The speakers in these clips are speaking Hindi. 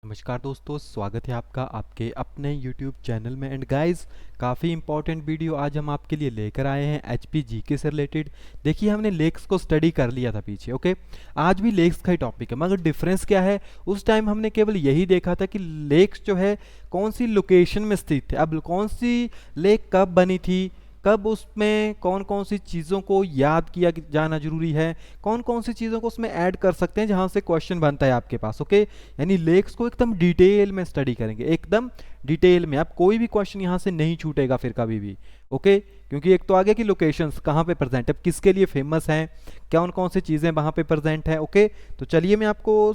नमस्कार दोस्तों, स्वागत है आपका आपके अपने YouTube चैनल में। एंड गाइस, काफ़ी इंपॉर्टेंट वीडियो आज हम आपके लिए लेकर आए हैं एचपी जीके से रिलेटेड। देखिए, हमने लेक्स को स्टडी कर लिया था पीछे, ओके। आज भी लेक्स का ही टॉपिक है, मगर डिफरेंस क्या है, उस टाइम हमने केवल यही देखा था कि लेक्स जो है कौन सी लोकेशन में स्थित है। अब कौन सी लेक कब बनी थी, कब उसमें कौन कौन सी चीज़ों को याद किया जाना जरूरी है, कौन कौन सी चीज़ों को उसमें ऐड कर सकते हैं जहाँ से क्वेश्चन बनता है आपके पास, ओके। यानी लेक्स को एकदम डिटेल में स्टडी करेंगे, एकदम डिटेल में। आप कोई भी क्वेश्चन यहाँ से नहीं छूटेगा फिर कभी भी, ओके। क्योंकि एक तो आगे की लोकेशंस कहाँ पे प्रेजेंट है, किसके लिए फेमस हैं, कौन कौन सी चीज़ें वहाँ पे प्रेजेंट है, ओके। तो चलिए मैं आपको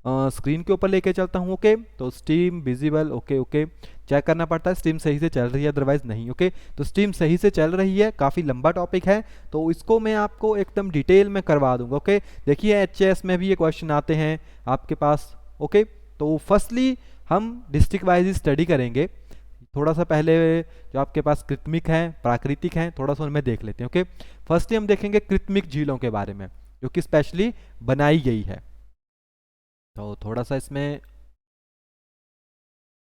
स्क्रीन के ऊपर लेके चलता हूँ, ओके। तो steam visible, okay okay. Check करना पड़ता है स्ट्रीम सही से चल रही है, अदरवाइज नहीं, ओके। तो स्ट्रीम सही से चल रही है, काफ़ी लंबा टॉपिक है, तो इसको मैं आपको एकदम डिटेल में करवा दूंगा, ओके। देखिए, एचएस में भी ये क्वेश्चन आते हैं आपके पास, ओके। तो फर्स्टली हम डिस्ट्रिक्ट वाइज स्टडी करेंगे। थोड़ा सा पहले जो आपके पास कृत्रिमिक हैं, प्राकृतिक हैं, थोड़ा सा उनमें देख लेते हैं, ओके। फर्स्टली हम देखेंगे कृत्रिमिक झीलों के बारे में, जो कि स्पेशली बनाई गई है। तो थोड़ा सा इसमें,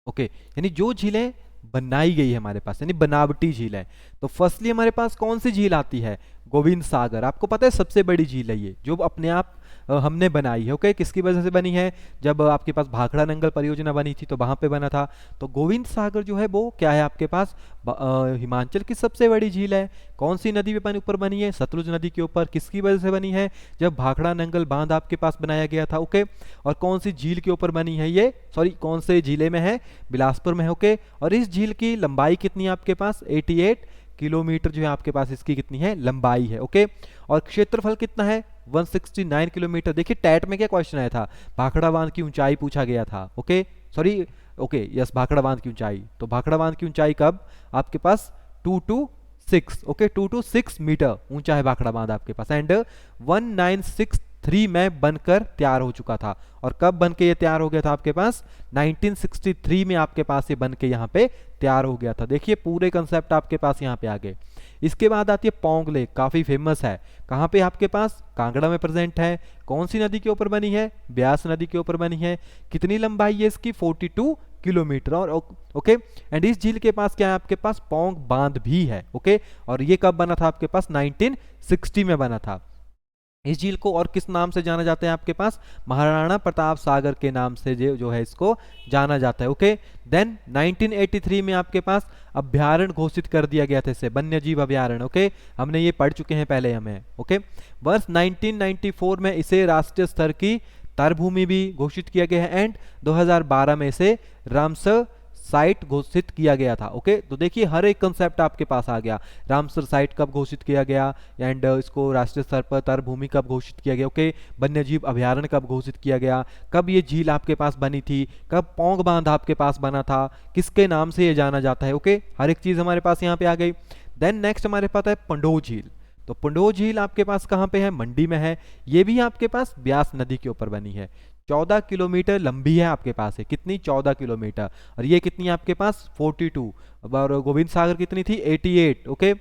ओके, यानी जो झीलें बनाई गई है हमारे पास, यानी बनावटी झील है। तो फर्स्टली हमारे पास कौन सी झील आती है, गोविंद सागर। आपको पता है सबसे बड़ी झील है ये, जो अपने आप हमने बनाई है, ओके। किसकी वजह से बनी है, जब आपके पास भाखड़ा नंगल परियोजना बनी थी तो वहां पे बना था। तो गोविंद सागर जो है वो क्या है आपके पास, हिमाचल की सबसे बड़ी झील है। कौन सी नदी पे ऊपर बनी है, सतलुज नदी के ऊपर। किसकी वजह से बनी है, जब भाखड़ा नंगल बांध आपके पास बनाया गया था, ओके। और कौन सी झील के ऊपर बनी है ये, सॉरी कौन से जिले में है, बिलासपुर में है, ओके। और इस झील की लंबाई कितनी है आपके पास, 88 किलोमीटर जो है आपके पास इसकी कितनी है, लंबाई है, ओके। और क्षेत्रफल कितना है, 169 किलोमीटर। देखिए, टैट में क्या क्वेश्चन आया था, भाखड़ा बांध की ऊंचाई पूछा गया था, okay. Sorry, okay, yes, Bhakra बांध की ऊंचाई। तो भाखड़ा बांध की ऊंचाई कब आपके पास, 226, ओके, 226 मीटर ऊंचा है भाखड़ा बांध आपके पास। एंड 1963 में बनकर तैयार हो चुका था। और कब बन के ये तैयार हो गया था आपके पास, 1963 में आपके पास ये बन के यहाँ पे तैयार हो गया था। देखिए, पूरे कंसेप्ट आपके पास यहाँ पे आ गए। इसके बाद आती है पोंग लेक, काफी फेमस है। कहाँ पे आपके पास, कांगड़ा में प्रेजेंट है। कौन सी नदी के ऊपर बनी है, ब्यास नदी के ऊपर बनी है। कितनी लंबाई है इसकी, 42 किलोमीटर। और ओके, एंड इस झील के पास क्या है आपके पास, पोंग बांध भी है, ओके। और ये कब बना था आपके पास, 1960 में बना था। इस झील को और किस नाम से जाना जाता है आपके पास, महाराणा प्रताप सागर के नाम से जो है इसको जाना जाता है, ओके। देन 1983 में आपके पास अभ्यारण्य घोषित कर दिया गया था इसे, वन्य जीव अभ्यारण्य, ओके। हमने ये पढ़ चुके हैं पहले हमें, ओके। वर्ष 1994 में इसे राष्ट्रीय स्तर की तरभूमि भी घोषित किया गया है। एंड 2012 में इसे रामसर साइट घोषित किया गया था, ओके। तो देखिए, हर एक कंसेप्ट आपके पास आ गया। रामसर साइट कब घोषित किया गया, एंड इसको राष्ट्रीय स्तर पर तरभूमि कब घोषित किया गया, ओके। वन्यजीव अभ्यारण्य कब घोषित किया गया, कब ये झील आपके पास बनी थी, कब पोंग बांध आपके पास बना था, किसके नाम से ये जाना जाता है, ओके। हर एक चीज हमारे पास यहाँ पे आ गई। देन नेक्स्ट हमारे पास है पंडोह झील। तो पंडोह झील आपके पास कहाँ पे है, मंडी में है। ये भी आपके पास ब्यास नदी के ऊपर बनी है। 14 किलोमीटर लंबी है आपके पास है, कितनी, 14 किलोमीटर। और ये कितनी आपके पास, 42। और गोविंद सागर कितनी थी, 88, ओके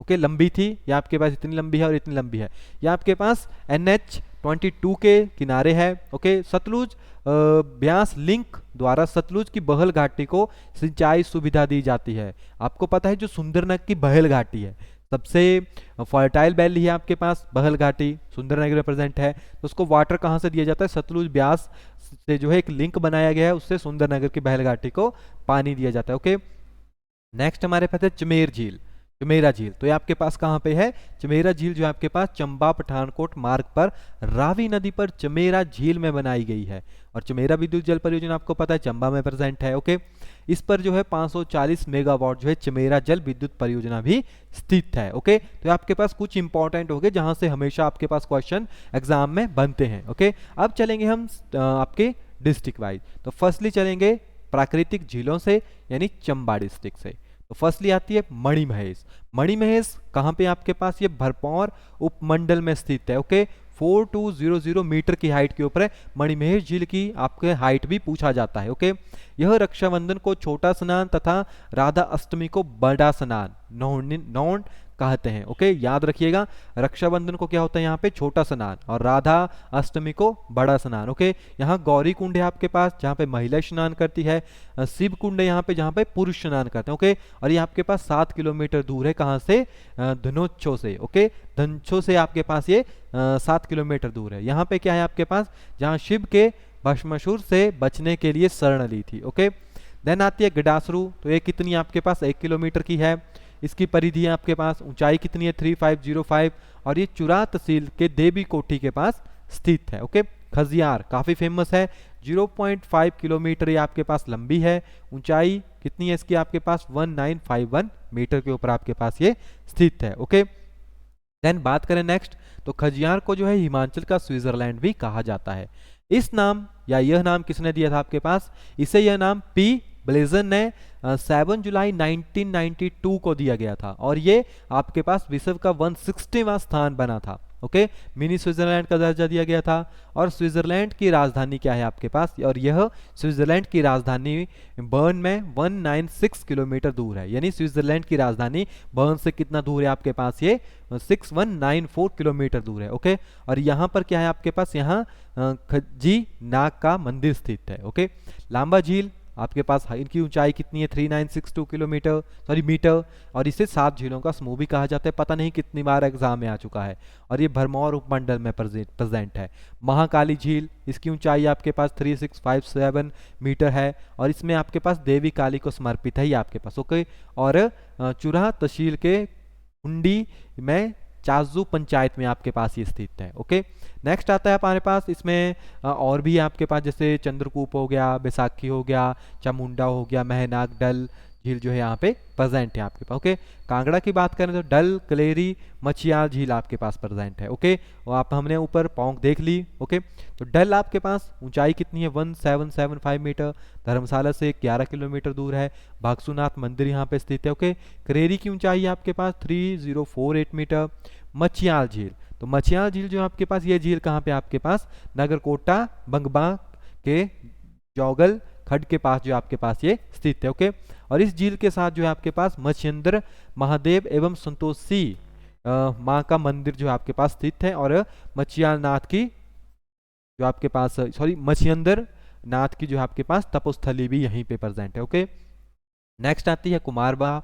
ओके, लंबी थी। ये आपके पास इतनी लंबी है और इतनी लंबी है। ये आपके पास NH-22 के किनारे है, ओके। सतलुज ब्यास लिंक द्वारा सतलुज की बहल घाटी को सिंचाई सुविधा दी जाती है। आपको पता है जो सुंदरनगर की बहल घाटी है, सबसे फर्टाइल वैली है आपके पास बहल घाटी, सुंदरनगर में प्रेजेंट है। तो उसको वाटर कहाँ से दिया जाता है, सतलुज ब्यास से जो है एक लिंक बनाया गया है, उससे सुंदरनगर की बहल घाटी को पानी दिया जाता है, ओके। नेक्स्ट हमारे पास है चमेर झील, चमेरा झील। तो ये आपके पास कहाँ पे है, चमेरा झील जो है आपके पास चंबा पठानकोट मार्ग पर रावी नदी पर चमेरा झील में बनाई गई है। और चमेरा विद्युत जल परियोजना आपको पता है चंबा में प्रेजेंट है, ओके। इस पर जो है 540 मेगावाट जो है चमेरा जल विद्युत परियोजना भी स्थित है, ओके। तो आपके पास कुछ इंपॉर्टेंट हो गए जहां से हमेशा आपके पास क्वेश्चन एग्जाम में बनते हैं, ओके। अब चलेंगे हम आपके डिस्ट्रिक्ट वाइज। तो फर्स्टली चलेंगे प्राकृतिक झीलों से, यानी चंबा डिस्ट्रिक्ट से। तो फर्स्टली आती है मणिमहेश। मणिमहेश कहाँ पे आपके पास, ये भरपौर उपमंडल में स्थित है, ओके। 4200 मीटर की हाइट के ऊपर है। मणिमहेश झील की आपके हाइट भी पूछा जाता है, ओके। यह रक्षाबंधन को छोटा स्नान तथा राधा अष्टमी को बड़ा स्नान, नॉन कहते हैं। ओके, याद रखिएगा, रक्षाबंधन को क्या होता है यहाँ पे, छोटा स्नान, और राधा अष्टमी को बड़ा स्नान। ओके, यहाँ गौरी कुंड है आपके पास जहाँ पे महिला स्नान करती है, शिव कुंड है यहाँ पे जहाँ पे पुरुष स्नान करते हैं। ओके, और ये आपके पास 7 किलोमीटर दूर है, कहाँ से, धनोच्छो से। ओके, धनोच्छो से आपके पास ये 7 किलोमीटर दूर है। यहाँ पे क्या है आपके पास, जहाँ शिव के भस्मासुर से बचने के लिए शरण ली थी। ओके, देन आती है गडासरू, तो ये कितनी आपके पास 1 किलोमीटर की है, इसकी परिधि है आपके पास, ऊंचाई कितनी है 3505, और ये चुरा तहसील के देवी कोठी के पास स्थित है। ओके, खजियार काफ़ी फेमस है, 0.5 किलोमीटर ये आपके पास लंबी है, ऊंचाई कितनी है इसकी आपके पास 1951 मीटर के ऊपर आपके पास ये स्थित है। ओके, देन बात करें नेक्स्ट, तो खजियार को जो है हिमाचल का स्विट्जरलैंड भी कहा जाता है। इस नाम या यह नाम किसने दिया था आपके पास, इसे यह नाम पी ब्लेजन ने 7 जुलाई 1992 को दिया गया था, और ये आपके पास विश्व का 160वां स्थान बना था। ओके, मिनी स्विट्जरलैंड का दर्जा दिया गया था, और स्विट्जरलैंड की राजधानी क्या है आपके पास, और यह स्विट्जरलैंड की राजधानी बर्न में 196 किलोमीटर दूर है, यानी स्विट्जरलैंड की राजधानी बर्न से कितना दूर है आपके पास, ये 6194 किलोमीटर दूर है। ओके, और यहाँ पर क्या है आपके पास, यहाँ खजी नाग का मंदिर स्थित है। ओके, लांबा झील आपके पास, इनकी ऊंचाई कितनी है 3962 किलोमीटर सॉरी मीटर, और इसे 7 झीलों का समूह भी कहा जाता है, पता नहीं कितनी बार एग्जाम में आ चुका है, और ये भरमौर उपमंडल में प्रेजेंट है। महाकाली झील, इसकी ऊंचाई आपके पास 3657 मीटर है, और इसमें आपके पास देवी काली को समर्पित है ये आपके पास। ओके, और चुराह तहसील के कुंडी में चाजू पंचायत में आपके पास ये स्थित है। ओके, नेक्स्ट आता है हमारे पास, इसमें और भी आपके पास जैसे चंद्रकूप हो गया, बैसाखी हो गया, चामुंडा हो गया, महनाग, डल झील जो है यहाँ पे प्रेजेंट है आपके पास। ओके, कांगड़ा की बात करें तो डल, कलेरी, मचियाल झील आपके पास प्रेजेंट है। ओके, और आप हमने ऊपर पौंग देख ली। ओके, तो डल आपके पास ऊंचाई कितनी है 1775 मीटर, धर्मशाला से 11 किलोमीटर दूर है, भागसूनाथ मंदिर यहाँ पे स्थित है। ओके, करेरी की ऊंचाई आपके पास 3048 मीटर। मचियाल झील, तो मचियाल झील जो आपके पास, ये झील कहाँ पे आपके पास, नगरकोटा बंगबा के जौगल खड के पास जो आपके पास ये स्थित है। ओके, और इस झील के साथ जो है आपके पास मत्स्येंद्र महादेव एवं संतोषी माँ का मंदिर जो आपके पास स्थित है, और मचियाल नाथ की जो आपके पास मत्स्येंद्र नाथ की जो आपके पास तपोस्थली भी यहीं पे प्रेजेंट है। ओके, नेक्स्ट आती है कुमारबा,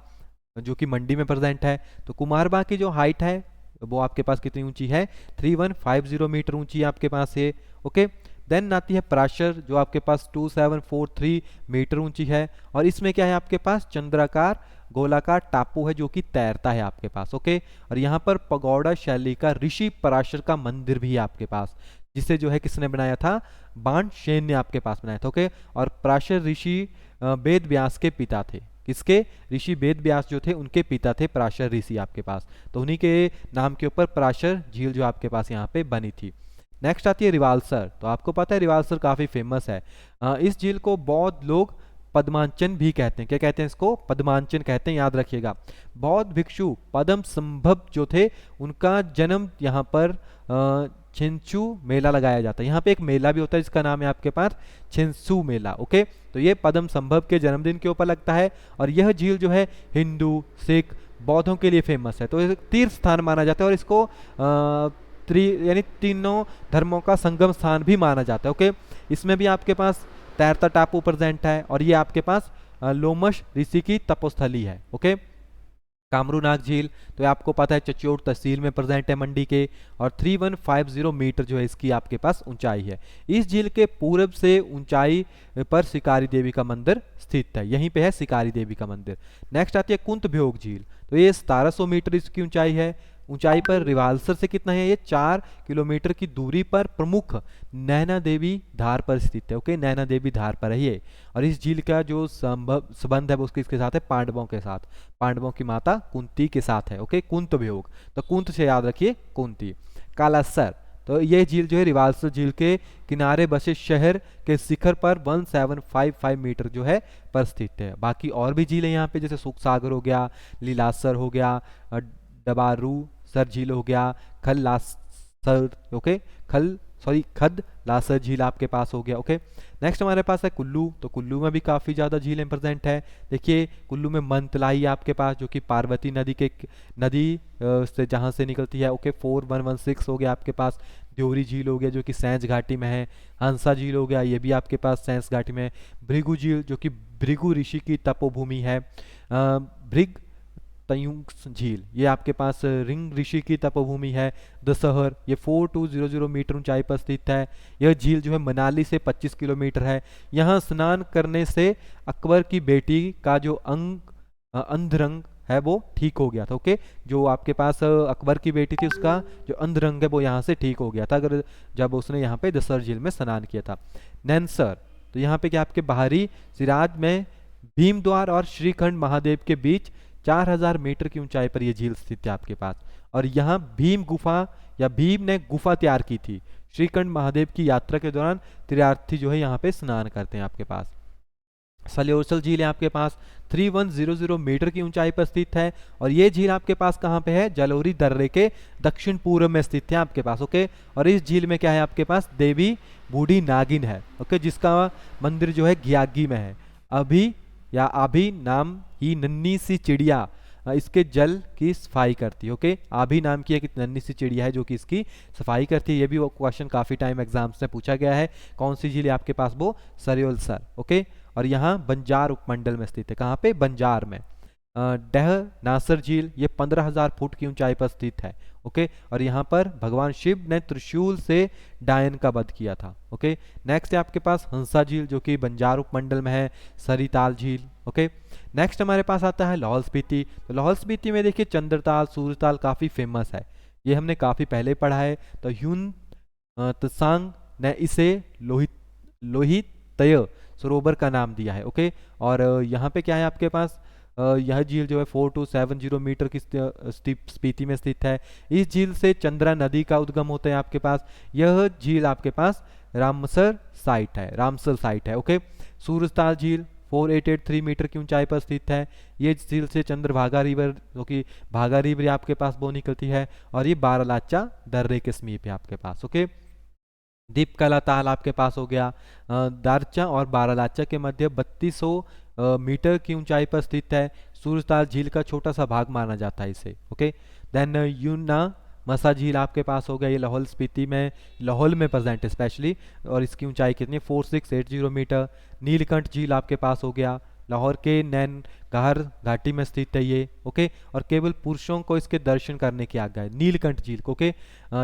जो कि मंडी में प्रेजेंट है। तो कुमारबा की जो हाइट है वो आपके पास कितनी ऊंची है, 3150 मीटर ऊंची आपके पास है। ओके, देन आती है पराशर, जो आपके पास 2743 मीटर ऊंची है, और इसमें क्या है आपके पास, चंद्राकार गोलाकार टापू है जो कि तैरता है आपके पास। ओके, और यहाँ पर पगौड़ा शैली का ऋषि पराशर का मंदिर भी है आपके पास, जिसे जो है किसने बनाया था, बाण सेन ने आपके पास बनाया था। ओके, और पराशर ऋषि वेद व्यास के पिता थे, किसके, ऋषि वेद व्यास जो थे उनके पिता थे पराशर ऋषि आपके पास, तो उन्हीं के नाम के ऊपर पराशर झील जो आपके पास यहाँ पे बनी थी। नेक्स्ट आती है रिवालसर, तो आपको पता है रिवालसर काफ़ी फेमस है। इस झील को बौद्ध लोग पद्मांचन भी कहते हैं, क्या कहते हैं इसको, पद्मांचन कहते हैं, याद रखिएगा। बौद्ध भिक्षु पद्म संभव जो थे उनका जन्म यहाँ पर छिंचू मेला लगाया जाता है, यहाँ पे एक मेला भी होता है जिसका नाम है आपके पास छिंसू मेला। ओके, तो ये पद्म संभव के जन्मदिन के ऊपर लगता है, और यह झील जो है हिंदू, सिख, बौद्धों के लिए फेमस है, तो ये तीर्थ स्थान माना जाता है, और इसको यानी तीनों धर्मों का संगम स्थान भी माना जाता है। ओके, इसमें भी आपके पास तैरता टापू प्रेजेंट है, और ये आपके पास लोमश ऋषि की तपोस्थली है। ओके, कामरूनाग झील, तो आपको पता है चचोट तहसील में प्रेजेंट है मंडी के, और 3150 मीटर जो है इसकी आपके पास ऊंचाई है। इस झील के पूरब से ऊंचाई पर शिकारी देवी का मंदिर स्थित है, यहीं पे है शिकारी देवी का मंदिर। नेक्स्ट आती है कुंतभ्योग झील, तो ये 1700 मीटर इसकी ऊंचाई है, ऊंचाई पर रिवालसर से कितना है, ये 4 किलोमीटर की दूरी पर प्रमुख नैना देवी धार पर स्थित है। ओके, नैना देवी धार पर है ये, और इस झील का जो संबंध है वो उसके इसके साथ है पांडवों के साथ, पांडवों की माता कुंती के साथ है। ओके, कुंतभ्योग, तो कुंत से याद रखिए कुंती। कालासर, तो ये झील जो है रिवालसर झील के किनारे बसे शहर के शिखर पर 1755 मीटर जो है पर स्थित है। बाकी और भी झील है यहाँ पे, जैसे सुख सागर हो गया, लीलासर हो गया, डबारू सर झील हो गया, खल्लास सर, ओके, खद लासर झील आपके पास हो गया। ओके, नेक्स्ट हमारे पास है कुल्लू। तो कुल्लू में भी काफ़ी ज़्यादा झीलें प्रेजेंट है। देखिए कुल्लू में मंतलाई आपके पास, जो कि पार्वती नदी से जहाँ से निकलती है। ओके, 4116 हो गया आपके पास। द्योरी झील हो गया जो कि सैंज घाटी में है। हंसा झील हो गया, ये भी आपके पास सैंज घाटी में है। भृगु झील जो कि भृगु ऋषि की तपोभूमि है। भृग तयुंग झील ये आपके पास रिंग ऋषि की तपोभूमि है। दशहर ये 4200 मीटर ऊंचाई पर स्थित है। यह झील जो है मनाली से 25 किलोमीटर है। यहाँ स्नान करने से अकबर की बेटी का जो अंधरंग है वो ठीक हो गया था। ओके, जो आपके पास अकबर की बेटी थी उसका जो अंधरंग है वो यहाँ से ठीक हो गया था, अगर जब उसने यहाँ पे दशहर झील में स्नान किया था। नैनसर, तो यहाँ पे क्या आपके बाहरी सिराज में भीमद्वार और श्रीखंड महादेव के बीच 4000 मीटर की ऊंचाई पर यह झील स्थित है आपके पास। और यहाँ भीम गुफा या भीम ने गुफा तैयार की थी। श्रीखंड महादेव की यात्रा के दौरान तीर्थयात्री जो है यहाँ पे स्नान करते हैं आपके पास। सल्योसल झील है आपके पास 3100 मीटर की ऊंचाई पर स्थित है। और ये झील आपके पास कहाँ पे है? जलोरी दर्रे के दक्षिण पूर्व में स्थित है आपके पास। ओके, और इस झील में क्या है आपके पास? देवी बूढ़ी नागिन है। ओके, जिसका मंदिर जो है ग्यागी में है। आभी नाम ही नन्ही सी चिड़िया इसके जल की सफाई करती है। ओके, आभी नाम की एक नन्ही सी चिड़िया है जो कि इसकी सफाई करती है। ये भी वो क्वेश्चन काफी टाइम एग्जाम्स में पूछा गया है। कौन सी झील है आपके पास? वो सरियोलसर। ओके, और यहाँ बंजार उपमंडल में स्थित है। कहाँ पे? बंजार में। डह नासर झील ये 15,000 फुट की ऊंचाई पर स्थित है। ओके, और यहाँ पर भगवान शिव ने त्रिशूल से डायन का वध किया था। ओके, नेक्स्ट है आपके पास हंसा झील जो कि बंजार उपमंडल में है। सरिताल झील। ओके, नेक्स्ट हमारे पास आता है लाहौल स्पीति। तो लाहौल स्पीति में देखिए चंद्रताल सूर्यताल काफ़ी फेमस है, ये हमने काफ़ी पहले पढ़ा है। तो ह्यून त्सांग ने इसे लोहितय सरोवर का नाम दिया है। ओके, और यहाँ पे क्या है आपके पास? यह झील जो है 4270 मीटर की स्पीति में स्थित है। इस झील से चंद्रा नदी का उद्गम होता है आपके पास। यह झील आपके पास रामसर साइट है। ओके, सूरजताल झील 4883 मीटर की ऊंचाई पर स्थित है। ये झील से चंद्रभागा रिवर जो कि भागा रिवर आपके पास वो निकलती है। और ये बारालाचा दर्रे के समीप है आपके पास। ओके, दीपकला ताल आपके पास हो गया। दारचा और बारालाचा के मध्य 3200 मीटर की ऊंचाई पर स्थित है। सूरजताल झील का छोटा सा भाग माना जाता है इसे। ओके, देन यूना मसा झील आपके पास हो गया। ये लाहौल स्पीति में, लाहौल में प्रेजेंट है स्पेशली, और इसकी ऊंचाई कितनी है? 4680 मीटर। नीलकंठ झील आपके पास हो गया, लाहौर के नैन गहर घाटी में स्थित है ये। ओके, और केवल पुरुषों को इसके दर्शन करने की आज्ञा है नीलकंठ झील को। ओके,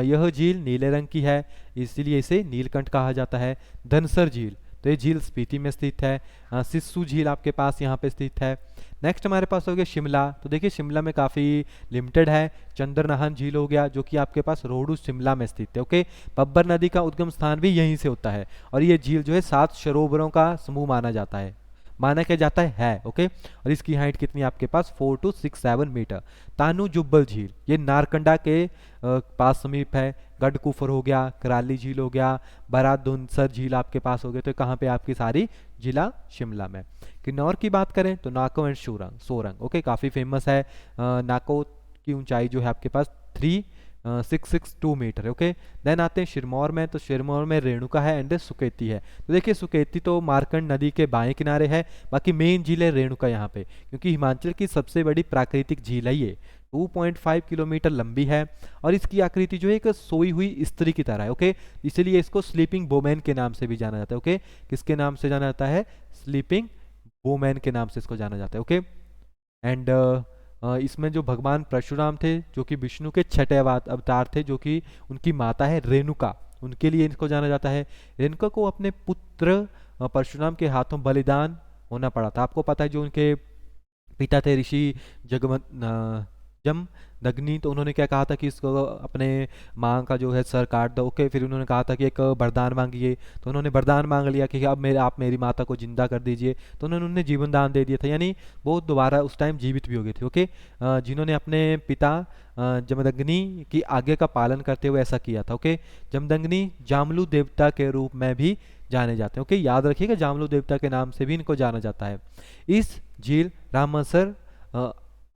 यह झील नीले रंग की है, इसीलिए इसे नीलकंठ कहा जाता है। धनसर झील, तो ये झील स्पीति में स्थित है। सिस्सू झील आपके पास यहाँ पे स्थित है। नेक्स्ट हमारे पास हो गया शिमला। तो देखिए शिमला में काफ़ी लिमिटेड है। चंद्रनाहन झील हो गया जो कि आपके पास रोहडू शिमला में स्थित है। ओके, बब्बर नदी का उद्गम स्थान भी यहीं से होता है। और ये झील जो है 7 सरोवरों का समूह माना क्या जाता है। ओके, और इसकी हाइट कितनी है आपके पास? 4267 मीटर। तानू जुब्बल झील ये नारकंडा के पास समीप है। गढ़कुफर हो गया, कराली झील हो गया, बरादुनसर झील आपके पास हो गए। तो कहाँ पे आपकी सारी? जिला शिमला में। किन्नौर की बात करें तो नाको एंड सोरंग। ओके, काफ़ी फेमस है। नाको की ऊंचाई जो है आपके पास 3662 मीटर है। ओके, देन आते हैं सिरमौर में। तो सिरमौर में रेणुका है एंड सुकेती है। तो देखिए सुकेती तो मार्कंड नदी के बाएं किनारे है, बाकी मेन झील है रेणुका यहाँ पे, क्योंकि हिमाचल की सबसे बड़ी प्राकृतिक झील है ये। 2.5 किलोमीटर लंबी है और इसकी आकृति जो है एक सोई हुई स्त्री की तरह है। ओके, इसलिए इसको स्लीपिंग वुमेन के नाम से भी जाना जाता है। ओके, किसके नाम से जाना जाता है? स्लीपिंग वुमेन के नाम से इसको जाना जाता है। ओके, एंड इसमें जो भगवान परशुराम थे जो कि विष्णु के छठे अवतार थे, जो कि उनकी माता है रेणुका, उनके लिए इनको जाना जाता है। रेणुका को अपने पुत्र परशुराम के हाथों बलिदान होना पड़ा था। आपको पता है जो उनके पिता थे ऋषि जमदग्नि, तो उन्होंने क्या कहा था कि इसको अपने माँ का जो है सर काट दो। ओके, फिर उन्होंने कहा था कि एक वरदान मांगिए, तो उन्होंने वरदान मांग लिया कि अब आप मेरी माता को जिंदा कर दीजिए। तो उन्होंने जीवन दान दे दिया था, यानी वो दोबारा उस टाइम जीवित भी हो गए थे। ओके, जिन्होंने अपने पिता जमदग्नि की आज्ञा का पालन करते हुए ऐसा किया था। ओके, जमदग्नि जामलू देवता के रूप में भी जाने जाते हैं। ओके, याद रखिएगा जामलू देवता के नाम से भी इनको जाना जाता है। इस झील रामसर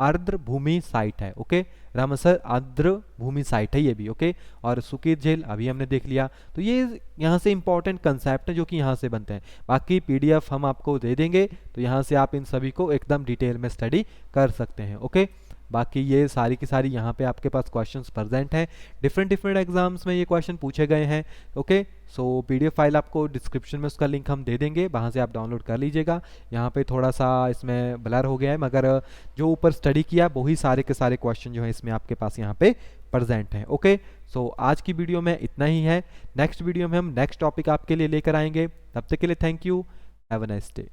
आर्द्र भूमि साइट है। ओके, रामसर आर्द्र भूमि साइट है ये भी। ओके, और सुकीर झील अभी हमने देख लिया। तो ये यहाँ से इंपॉर्टेंट कंसेप्ट है जो कि यहाँ से बनते हैं। बाकी पीडीएफ हम आपको दे देंगे, तो यहाँ से आप इन सभी को एकदम डिटेल में स्टडी कर सकते हैं। ओके, बाकी ये सारी की सारी यहाँ पे आपके पास क्वेश्चंस प्रेजेंट हैं, डिफरेंट डिफरेंट एग्जाम्स में ये क्वेश्चन पूछे गए हैं। ओके, सो पीडीएफ फाइल आपको डिस्क्रिप्शन में उसका लिंक हम दे देंगे, वहाँ से आप डाउनलोड कर लीजिएगा। यहाँ पे थोड़ा सा इसमें ब्लर हो गया है, मगर जो ऊपर स्टडी किया वही सारे के सारे क्वेश्चन जो है इसमें आपके पास यहाँ पे प्रेजेंट हैं। ओके, सो आज की वीडियो में इतना ही है। नेक्स्ट वीडियो में हम नेक्स्ट टॉपिक आपके लिए लेकर आएंगे। तब तक के लिए thank you, have a nice day.